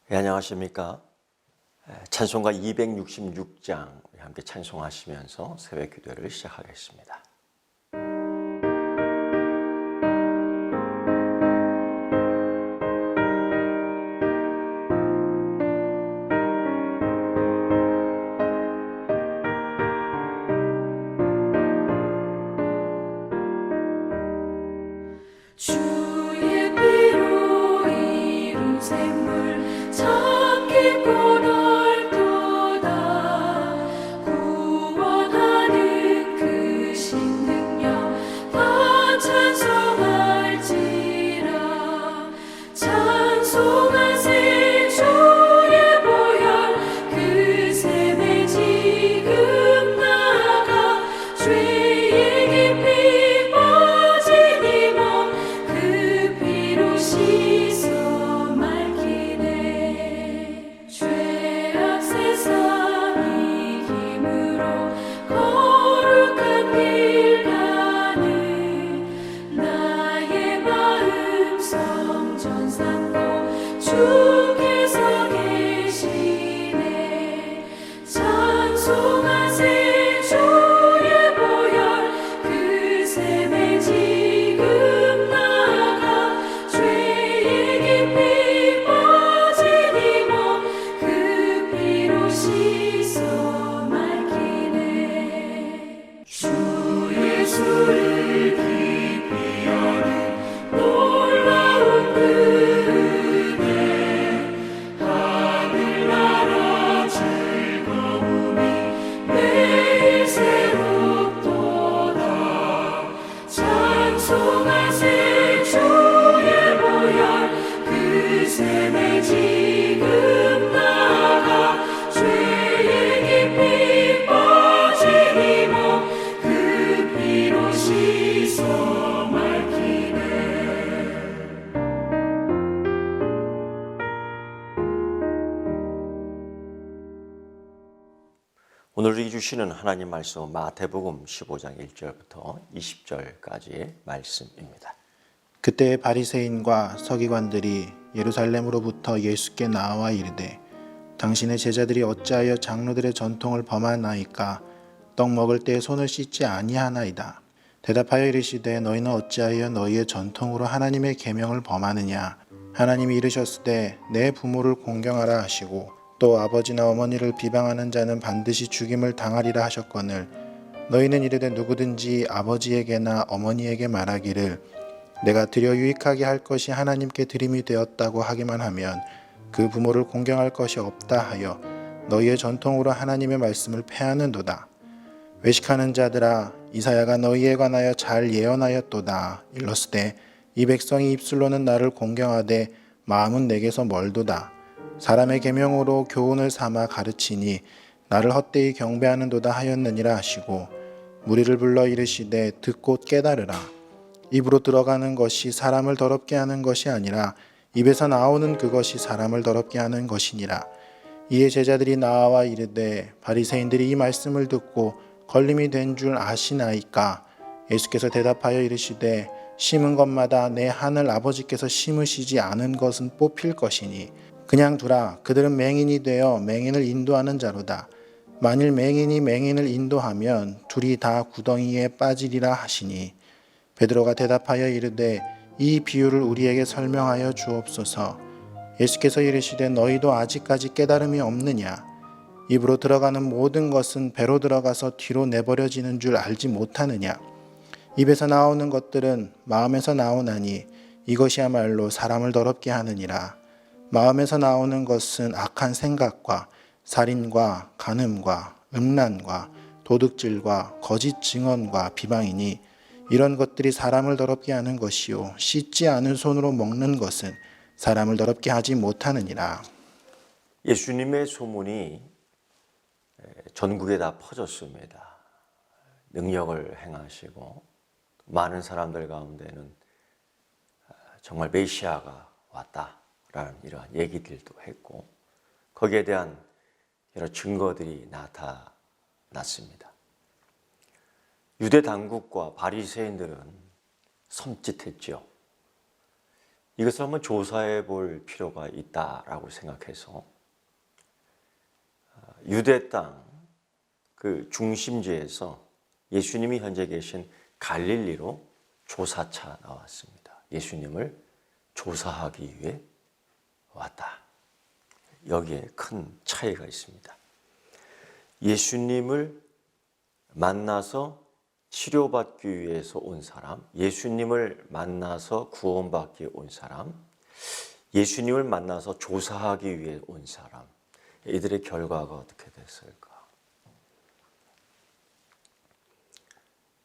안녕하십니까. 찬송가 266장 함께 찬송하시면서 새벽 기도를 시작하겠습니다. 주의 피로 이룬 샘물 참 깊고 넓도다. 구원하는 그 신능력 다 찬송할지라. 찬송하세 주의 보혈 그 샘에 지금 나가 죄의 깊이 빠진 이 몸 그 피로 씻어 맑히네. 죄악 세상 이김으로 거룩한 길 가는 나의 마음 성전 삼고 주께서 계시네. 찬송하세 주의 보혈 그 샘에 지금 나가 죄의 깊이 빠진 이 몸 그 피로 씻어 맑히네. 주 예수를 깊이 아는 놀라운 그 은혜 하늘나라 즐거움이 매일 새롭도다. 찬송하세 주의 보혈 그 샘에 지금 나가 죄의 깊이 빠진 이 몸 그 피로 씻어 맑히네. 오늘 우리 주시는 하나님 말씀은 마태복음 15장 1절부터 20절까지의 말씀입니다. 그때 바리새인과 서기관들이 예루살렘으로부터 예수께 나와 이르되 당신의 제자들이 어찌하여 장로들의 전통을 범하나이까? 떡 먹을 때에 손을 씻지 아니하나이다. 대답하여 이르시되 너희는 어찌하여 너희의 전통으로 하나님의 계명을 범하느냐? 하나님이 이르셨으되 내 부모를 공경하라 하시고 또 아버지나 어머니를 비방하는 자는 반드시 죽임을 당하리라 하셨거늘 너희는 이르되 누구든지 아버지에게나 어머니에게 말하기를 내가 드려 유익하게 할 것이 하나님께 드림이 되었다고 하기만 하면 그 부모를 공경할 것이 없다 하여 너희의 전통으로 하나님의 말씀을 패하는도다. 외식하는 자들아 이사야가 너희에 관하여 잘 예언하였도다. 일러스되 이 백성이 입술로는 나를 공경하되 마음은 내게서 멀도다. 사람의 계명으로 교훈을 삼아 가르치니 나를 헛되이 경배하는도다 하였느니라 하시고 무리를 불러 이르시되 듣고 깨달으라. 입으로 들어가는 것이 사람을 더럽게 하는 것이 아니라 입에서 나오는 그것이 사람을 더럽게 하는 것이니라. 이에 제자들이 나와 이르되 바리새인들이 이 말씀을 듣고 걸림이 된 줄 아시나이까? 예수께서 대답하여 이르시되 심은 것마다 내 하늘 아버지께서 심으시지 않은 것은 뽑힐 것이니 그냥 두라. 그들은 맹인이 되어 맹인을 인도하는 자로다. 만일 맹인이 맹인을 인도하면 둘이 다 구덩이에 빠지리라 하시니 베드로가 대답하여 이르되 이 비유를 우리에게 설명하여 주옵소서. 예수께서 이르시되 너희도 아직까지 깨달음이 없느냐? 입으로 들어가는 모든 것은 배로 들어가서 뒤로 내버려지는 줄 알지 못하느냐? 입에서 나오는 것들은 마음에서 나오나니 이것이야말로 사람을 더럽게 하느니라. 마음에서 나오는 것은 악한 생각과 살인과 간음과 음란과 도둑질과 거짓 증언과 비방이니 이런 것들이 사람을 더럽게 하는 것이요 씻지 않은 손으로 먹는 것은 사람을 더럽게 하지 못하느니라. 예수님의 소문이 전국에 다 퍼졌습니다. 능력을 행하시고 많은 사람들 가운데는 정말 메시아가 왔다라는 이러한 얘기들도 했고 거기에 대한 여러 증거들이 나타났습니다. 유대 당국과 바리새인들은 섬찟했죠. 이것을 한번 조사해 볼 필요가 있다라고 생각해서 유대 땅 그 중심지에서 예수님이 현재 계신 갈릴리로 조사차 나왔습니다. 예수님을 조사하기 위해 왔다. 여기에 큰 차이가 있습니다. 예수님을 만나서 치료받기 위해서 온 사람, 예수님을 만나서 구원받기 온 사람, 예수님을 만나서 조사하기 위해 온 사람, 이들의 결과가 어떻게 됐을까?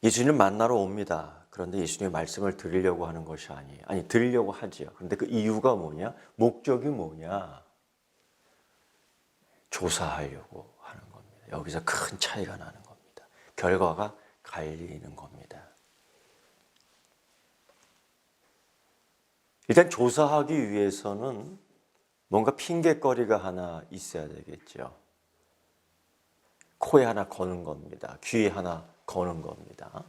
예수님을 만나러 옵니다. 그런데 예수님의 말씀을 들으려고 하는 것이 아니에요. 아니, 들으려고 하지요. 그런데 그 이유가 뭐냐? 목적이 뭐냐? 조사하려고 하는 겁니다. 여기서 큰 차이가 나는 겁니다. 결과가 갈리는 겁니다. 일단 조사하기 위해서는 뭔가 핑계거리가 하나 있어야 되겠죠. 코에 하나 거는 겁니다. 귀에 하나 거는 겁니다.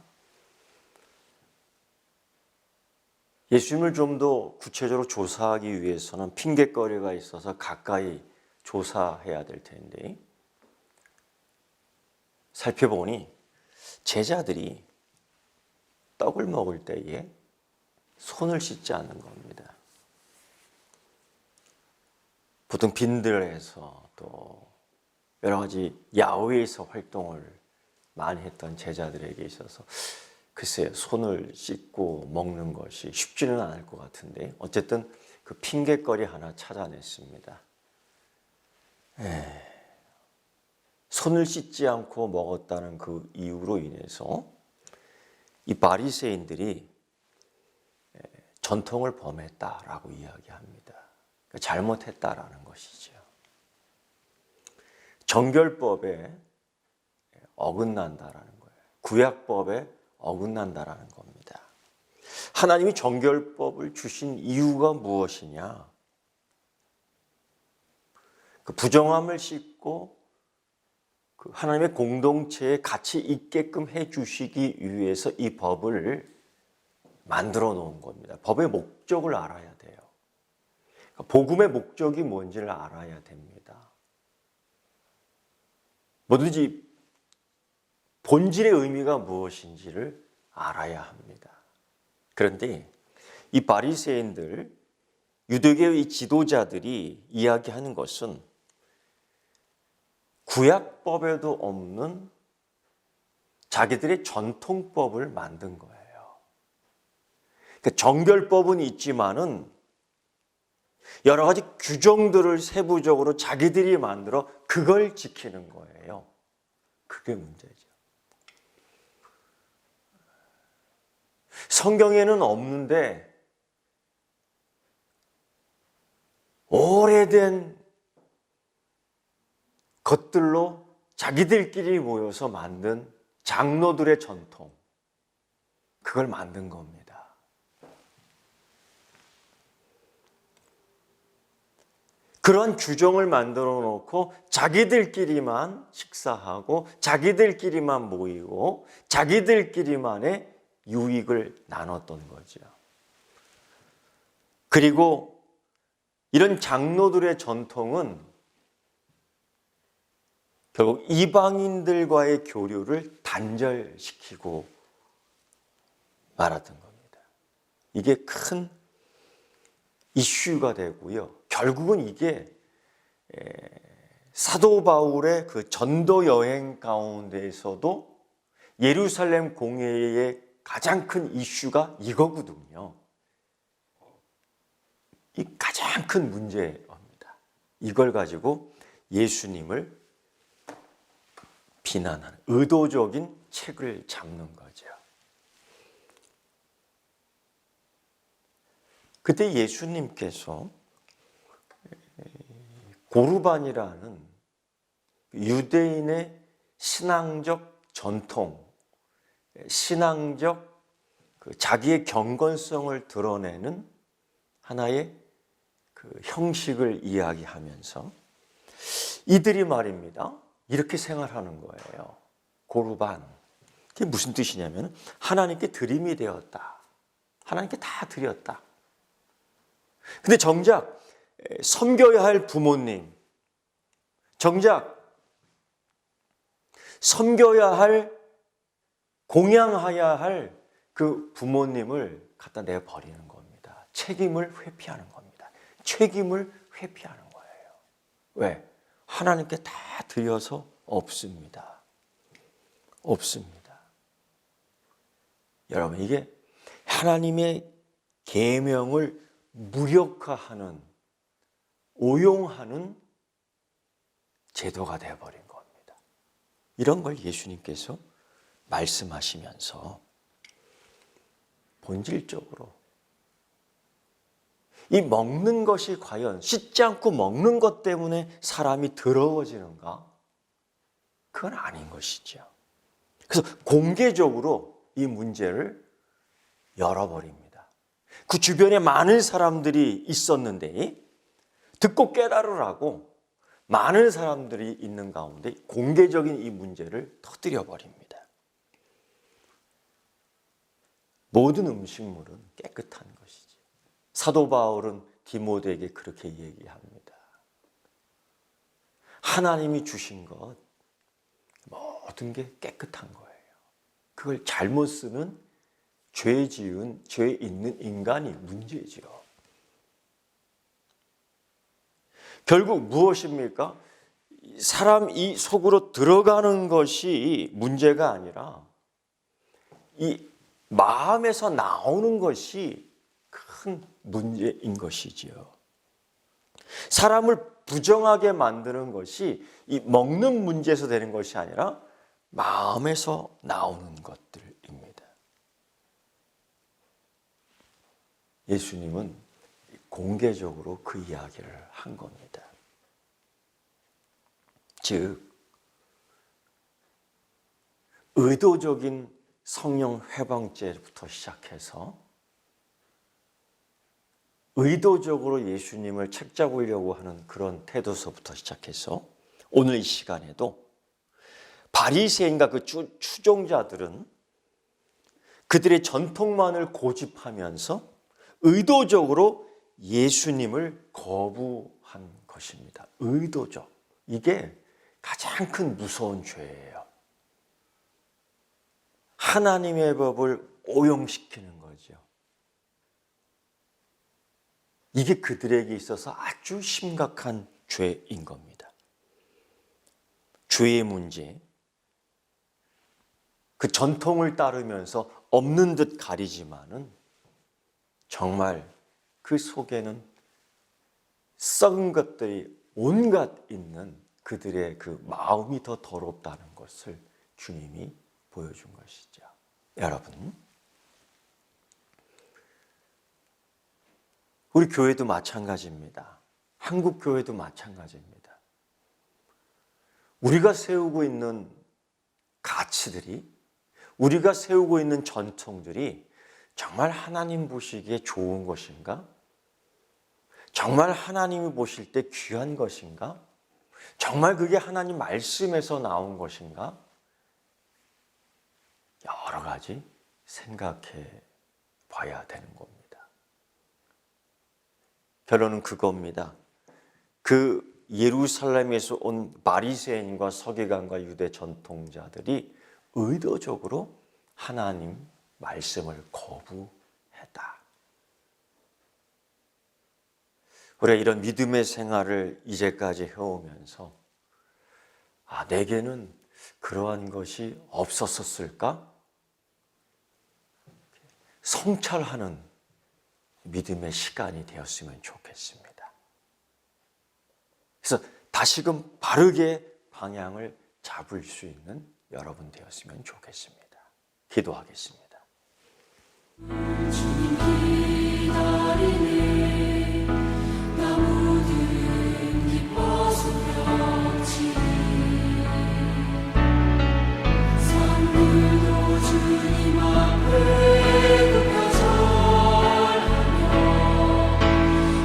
예수님을 좀 더 구체적으로 조사하기 위해서는 핑계거리가 있어서 가까이 조사해야 될 텐데, 살펴보니 제자들이 떡을 먹을 때에 손을 씻지 않는 겁니다. 보통 빈들에서 또 여러 가지 야외에서 활동을 많이 했던 제자들에게 있어서 글쎄요, 손을 씻고 먹는 것이 쉽지는 않을 것 같은데 어쨌든 그 핑계거리 하나 찾아냈습니다. 손을 씻지 않고 먹었다는 그 이유로 인해서 이 바리새인들이 전통을 범했다라고 이야기합니다. 그러니까 잘못했다라는 것이죠. 정결법에 어긋난다라는 거예요. 구약법에 어긋난다라는 겁니다. 하나님이 정결법을 주신 이유가 무엇이냐? 그 부정함을 씻고 그 하나님의 공동체에 같이 있게끔 해 주시기 위해서 이 법을 만들어 놓은 겁니다. 법의 목적을 알아야 돼요. 복음의 목적이 뭔지를 알아야 됩니다. 뭐든지 본질의 의미가 무엇인지를 알아야 합니다. 그런데 이 바리새인들, 유대교의 이 지도자들이 이야기하는 것은 구약법에도 없는 자기들의 전통법을 만든 거예요. 그러니까 정결법은 있지만은 여러 가지 규정들을 세부적으로 자기들이 만들어 그걸 지키는 거예요. 그게 문제죠. 성경에는 없는데 오래된 것들로 자기들끼리 모여서 만든 장로들의 전통, 그걸 만든 겁니다. 그런 규정을 만들어 놓고 자기들끼리만 식사하고 자기들끼리만 모이고 자기들끼리만의 유익을 나눴던 거죠. 그리고 이런 장로들의 전통은 결국 이방인들과의 교류를 단절시키고 말았던 겁니다. 이게 큰 이슈가 되고요. 결국은 이게 사도 바울의 그 전도 여행 가운데에서도 예루살렘 공회의 가장 큰 이슈가 이거거든요. 이 가장 큰 문제입니다. 이걸 가지고 예수님을 비난하는 의도적인 책을 잡는 거죠. 그때 예수님께서 고르반이라는 유대인의 신앙적 전통, 신앙적 자기의 경건성을 드러내는 하나의 그 형식을 이야기하면서 이들이 말입니다. 이렇게 생활하는 거예요. 고르반, 그게 무슨 뜻이냐면 하나님께 드림이 되었다. 하나님께 다 드렸다. 근데 정작 섬겨야 할 부모님, 정작 섬겨야 할, 공양해야 할 그 부모님을 갖다 내버리는 겁니다. 책임을 회피하는 겁니다. 책임을 회피하는 거예요. 왜? 하나님께 다 드려서 없습니다. 없습니다. 여러분, 이게 하나님의 계명을 무력화하는, 오용하는 제도가 되어버린 겁니다. 이런 걸 예수님께서 말씀하시면서 본질적으로 이 먹는 것이 과연 씻지 않고 먹는 것 때문에 사람이 더러워지는가? 그건 아닌 것이죠. 그래서 공개적으로 이 문제를 열어버립니다. 그 주변에 많은 사람들이 있었는데 듣고 깨달으라고 많은 사람들이 있는 가운데 공개적인 이 문제를 터뜨려 버립니다. 모든 음식물은 깨끗한 것이지. 사도 바울은 디모데에게 그렇게 얘기합니다. 하나님이 주신 것 모든 게 깨끗한 거예요. 그걸 잘못 쓰는 죄 있는 인간이 문제지요. 결국 무엇입니까? 사람 이 속으로 들어가는 것이 문제가 아니라 이 마음에서 나오는 것이 큰 문제인 것이지요. 사람을 부정하게 만드는 것이 이 먹는 문제에서 되는 것이 아니라 마음에서 나오는 것들입니다. 예수님은 공개적으로 그 이야기를 한 겁니다. 즉, 의도적인 성령 회방죄부터 시작해서 의도적으로 예수님을 책잡으려고 하는 그런 태도서부터 시작해서 오늘 이 시간에도 바리새인과 그 추종자들은 그들의 전통만을 고집하면서 의도적으로 예수님을 거부한 것입니다. 의도적. 이게 가장 큰 무서운 죄예요. 하나님의 법을 오용시키는 거죠. 이게 그들에게 있어서 아주 심각한 죄인 겁니다. 죄의 문제, 그 전통을 따르면서 없는 듯 가리지만은 정말 그 속에는 썩은 것들이 온갖 있는 그들의 그 마음이 더 더럽다는 것을 주님이 보여준 것이죠. 여러분, 우리 교회도 마찬가지입니다. 한국 교회도 마찬가지입니다. 우리가 세우고 있는 가치들이, 우리가 세우고 있는 전통들이 정말 하나님 보시기에 좋은 것인가? 정말 하나님이 보실 때 귀한 것인가? 정말 그게 하나님 말씀에서 나온 것인가? 여러 가지 생각해 봐야 되는 겁니다. 결론은 그겁니다. 그 예루살렘에서 온 바리새인과 서기관과 유대 전통자들이 의도적으로 하나님 말씀을 거부했다. 우리가 이런 믿음의 생활을 이제까지 해오면서 내게는 그러한 것이 없었을까? 성찰하는 믿음의 시간이 되었으면 좋겠습니다. 그래서 다시금 바르게 방향을 잡을 수 있는 여러분 되었으면 좋겠습니다. 기도하겠습니다. 주님 기다리네 나 모든 기뻐 수렵지 산물도 주님 앞에 굽혀 절하며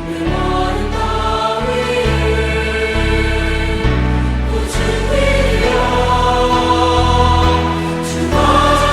내 마른 땅 위에 꽃을 피려 주 맞아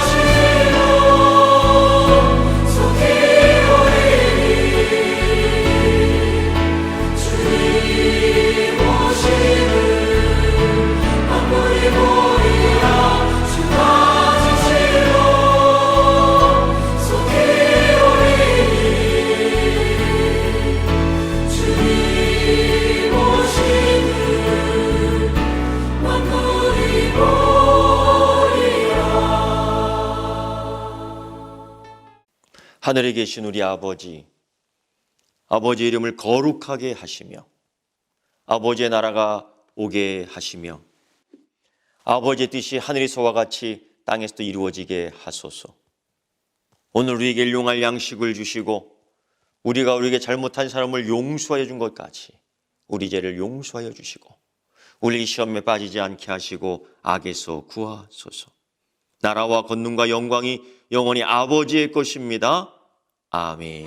하늘에 계신 우리 아버지, 아버지의 이름을 거룩하게 하시며 아버지의 나라가 오게 하시며 아버지의 뜻이 하늘에서와 같이 땅에서도 이루어지게 하소서. 오늘 우리에게 일용할 양식을 주시고 우리가 우리에게 잘못한 사람을 용서하여 준 것 같이 우리 죄를 용서하여 주시고 우리 시험에 빠지지 않게 하시고 악에서 구하소서. 나라와 권능과 영광이 영원히 아버지의 것입니다. 아멘.